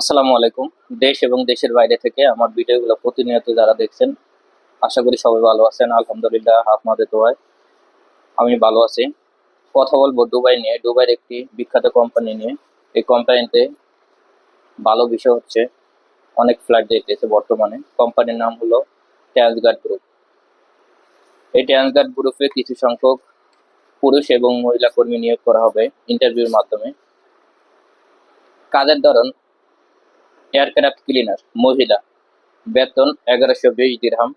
আসসালামু আলাইকুম। দেশ এবং দেশের বাইরে থেকে আমার ভিডিওগুলো প্রতিনিয়ত যারা দেখছেন, আশা করি সবাই ভালো আছেন। আলহামদুলিল্লাহ, আপনাদের দোয়ায় আমি ভালো আছি। কথা বলবো দুবাই নিয়ে, দুবাইয়ের একটি বিখ্যাত কোম্পানি নিয়ে। এই কোম্পানিতে ভালো বিষয় হচ্ছে অনেক ফ্লাইট যেতেছে বর্তমানে। কোম্পানির নাম হলো ট্রান্সগার্ড গ্রুপ। এই ট্রান্সগার্ড গ্রুপে কিছু সংখ্যক পুরুষ এবং মহিলা কর্মী নিয়োগ করা হবে ইন্টারভিউর মাধ্যমে। কাজের ধরন: এয়ারক্রাফট ক্লিনার মহিলা, বেতন 1120 দিরহাম।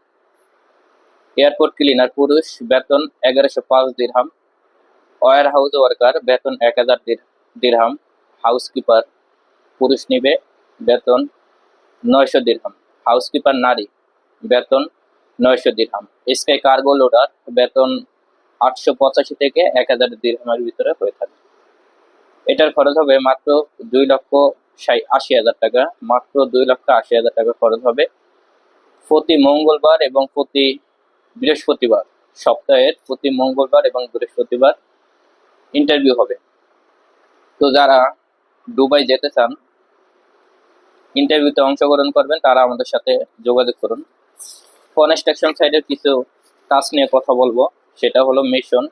এয়ারপোর্ট ক্লিনার পুরুষ, বেতন 1105 দিরহাম। ওয়ার হাউস ওয়ার্কার, বেতন 1000 দিরহাম। হাউসকিপার পুরুষ নিবে, বেতন 900 দিরহাম। হাউসকিপার নারী, বেতন 900 দিরহাম। স্কাই কার্গো লোডার, বেতন 885 থেকে 1000 দিরহামের ভিতরে হয়ে থাকে। এটার খরচ হবে মাত্র 2,80,000 টাকা। মাত্র 2,80,000 টাকা খরচ হবে। প্রতি মঙ্গলবার এবং প্রতি বৃহস্পতিবার, সপ্তাহের প্রতি মঙ্গলবার এবং বৃহস্পতিবার ইন্টারভিউ হবে। তো যারা দুবাই যেতে চান, ইন্টারভিউতে অংশগ্রহণ করবেন, তারা আমাদের সাথে যোগাযোগ করুন। কনস্ট্রাকশন সাইডের কিছু কাজ নিয়ে কথা বলবো। সেটা হলো মেশন,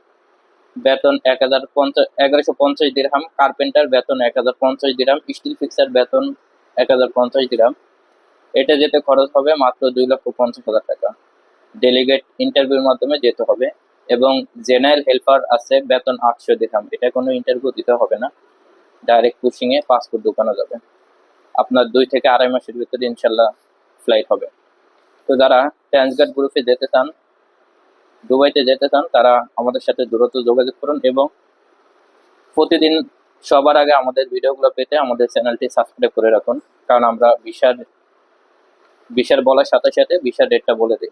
বেতন 1150 দিরহাম। কার্পেন্টার, বেতন 1050 দিরহাম। স্টিল ফিক্সার, বেতন 1050 দিরহাম। এটা যেতে খরচ হবে মাত্র 2,50,000 টাকা। ডেলিগেট ইন্টারভিউর মাধ্যমে যেতে হবে। এবং জেনারেল হেল্পার আছে, বেতন 800 দিরহাম। এটা কোনো ইন্টারভিউ দিতে হবে না, ডাইরেক্ট পুশিং এ পাসপোর্ট ঢোকানো যাবে। আপনার 2 থেকে আড়াই মাসের ভিতরে ইনশাল্লাহ ফ্লাইট হবে। তো যারা ট্রান্সগার্ড গ্রুপে যেতে চান, দুবাইতে যেতে চান, তারা আমাদের সাথে দ্রুত যোগাযোগ করুন এবং প্রতিদিন সবার আগে আমাদের ভিডিওগুলো পেতে আমাদের চ্যানেলটি সাবস্ক্রাইব করে রাখুন। কারণ আমরা ভিসার বলার সাথে সাথে ভিসার ডেটটা বলে দিই।